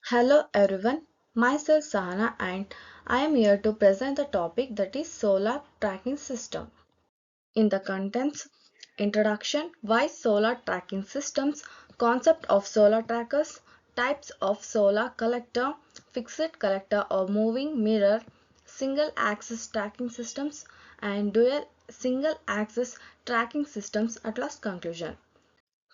Hello everyone, myself Sahana and I am here to present the topic that is solar tracking system. In the contents, introduction, why solar tracking systems, concept of solar trackers, types of solar collector, fixed collector or moving mirror, single axis tracking systems and dual single axis tracking systems at last conclusion.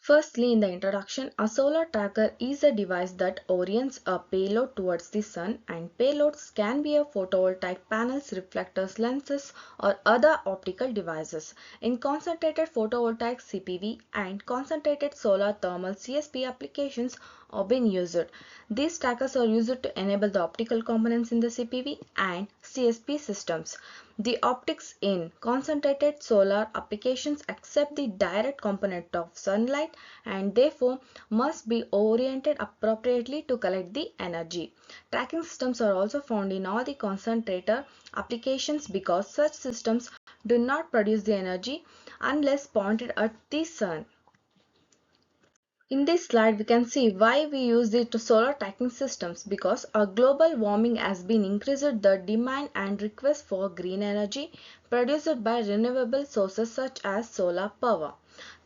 Firstly, in the introduction, a solar tracker is a device that orients a payload towards the sun, and payloads can be a photovoltaic panels, reflectors, lenses, or other optical devices. In concentrated photovoltaic CPV and concentrated solar thermal CSP applications are being used. These trackers are used to enable the optical components in the CPV and CSP systems. The optics in concentrated solar applications accept the direct component of sunlight and therefore must be oriented appropriately to collect the energy. Tracking systems are also found in all the concentrator applications because such systems do not produce the energy unless pointed at the sun. In this slide, we can see why we use the solar tracking systems because our global warming has been increased the demand and request for green energy produced by renewable sources such as solar power.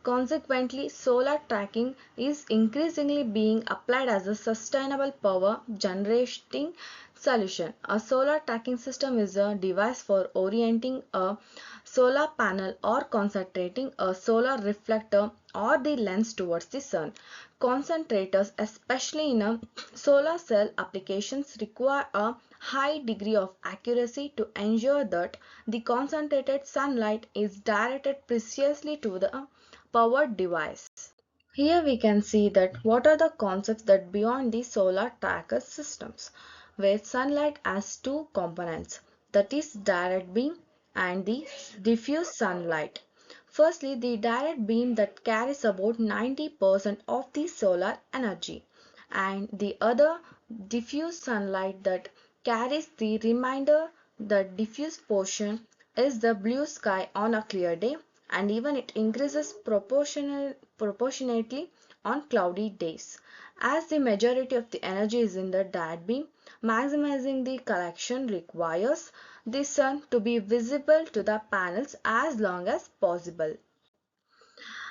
Consequently, solar tracking is increasingly being applied as a sustainable power generating solution. A solar tracking system is a device for orienting a solar panel or concentrating a solar reflector or the lens towards the sun. Concentrators, especially in a solar cell applications, require a high degree of accuracy to ensure that the concentrated sunlight is directed precisely to the powered device. Here we can see that what are the concepts that beyond the solar tracker systems, where sunlight has two components, that is direct beam and the diffuse sunlight. Firstly, the direct beam that carries about 90% of the solar energy and the other diffuse sunlight that carries the remainder. The diffuse portion is the blue sky on a clear day and even it increases proportionately on cloudy days. As the majority of the energy is in the direct beam, maximizing the collection requires the sun to be visible to the panels as long as possible.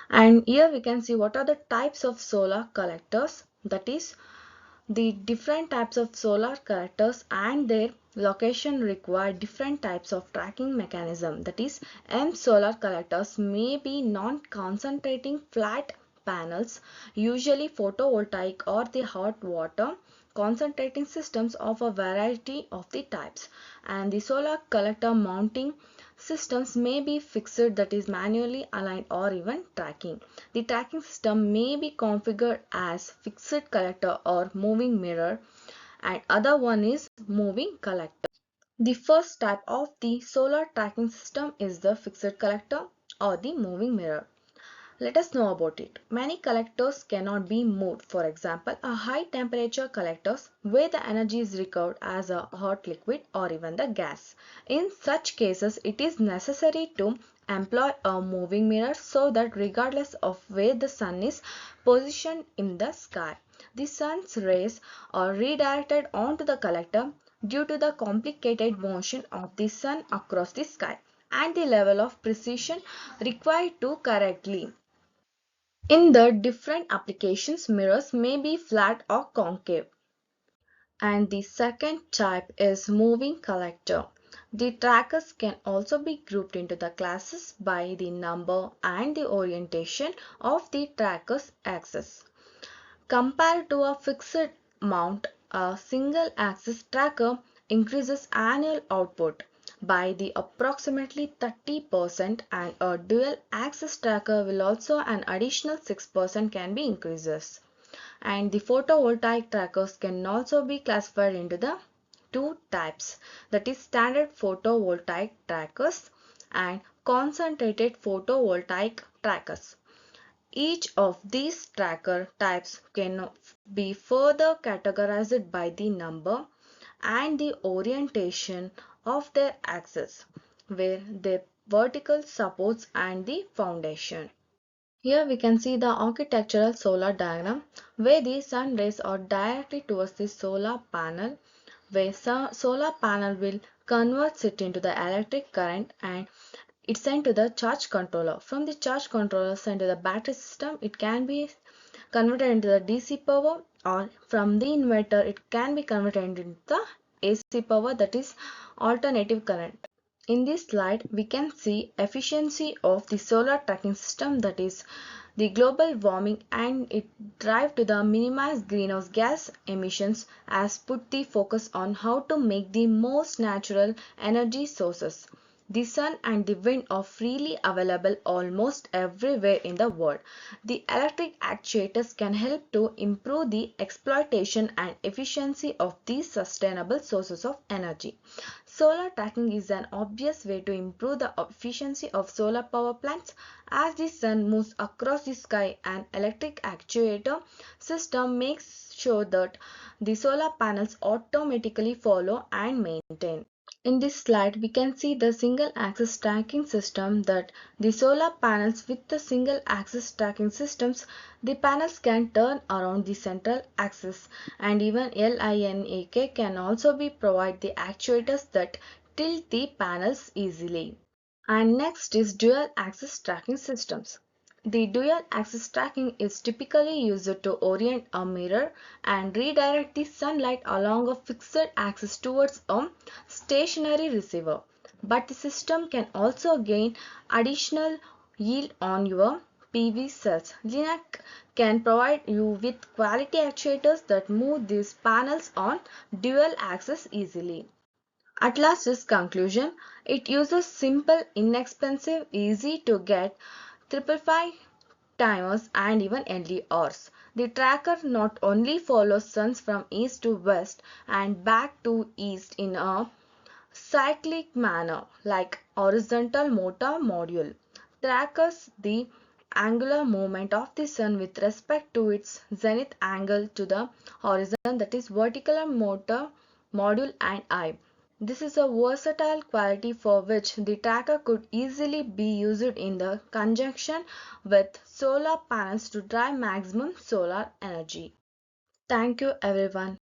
And here we can see what are the types of solar collectors, that is the different types of solar collectors and their location require different types of tracking mechanism. That is, M solar collectors may be non-concentrating flat panels, usually photovoltaic or the hot water concentrating systems of a variety of the types, and the solar collector mounting systems may be fixed, that is manually aligned or even tracking. The tracking system may be configured as fixed collector or moving mirror, and other one is moving collector. The first type of the solar tracking system is the fixed collector or the moving mirror. Let us know about it. Many collectors cannot be moved. For example, a high temperature collectors where the energy is recovered as a hot liquid or even the gas. In such cases, it is necessary to employ a moving mirror so that regardless of where the sun is positioned in the sky, the sun's rays are redirected onto the collector due to the complicated motion of the sun across the sky and the level of precision required to correctly. In the different applications, mirrors may be flat or concave. And the second type is moving collector. The trackers can also be grouped into the classes by the number and the orientation of the tracker's axis. Compared to a fixed mount, a single axis tracker increases annual output by the approximately 30%, and a dual axis tracker will also an additional 6% can be increases. And the photovoltaic trackers can also be classified into the two types, that is standard photovoltaic trackers and concentrated photovoltaic trackers. Each of these tracker types can be further categorized by the number and the orientation of their axis, where their vertical supports and the foundation. Here we can see the architectural solar diagram where the sun rays are directly towards the solar panel, where solar panel will convert it into the electric current and it's sent to the charge controller. From the charge controller sent to the battery system, it can be converted into the DC power, or from the inverter it can be converted into the AC power, that is alternative current. In this slide we can see efficiency of the solar tracking system, that is the global warming, and it drive to the minimize greenhouse gas emissions as put the focus on how to make the most natural energy sources. The sun and the wind are freely available almost everywhere in the world. The electric actuators can help to improve the exploitation and efficiency of these sustainable sources of energy. Solar tracking is an obvious way to improve the efficiency of solar power plants. As the sun moves across the sky, an electric actuator system makes sure that the solar panels automatically follow and maintain. In this slide, we can see the single axis tracking system, that the solar panels with the single axis tracking systems, the panels can turn around the central axis, and even LINAK can also be provide the actuators that tilt the panels easily. And next is dual axis tracking systems. The dual axis tracking is typically used to orient a mirror and redirect the sunlight along a fixed axis towards a stationary receiver. But the system can also gain additional yield on your PV cells. Linac can provide you with quality actuators that move these panels on dual axis easily. At last is conclusion. It uses simple, inexpensive, easy to get 555 timers and even LDRs. The tracker not only follows suns from east to west and back to east in a cyclic manner like horizontal motor module, trackers the angular movement of the sun with respect to its zenith angle to the horizon, that is vertical motor module and eye. This is a versatile quality for which the tracker could easily be used in the conjunction with solar panels to drive maximum solar energy. Thank you everyone.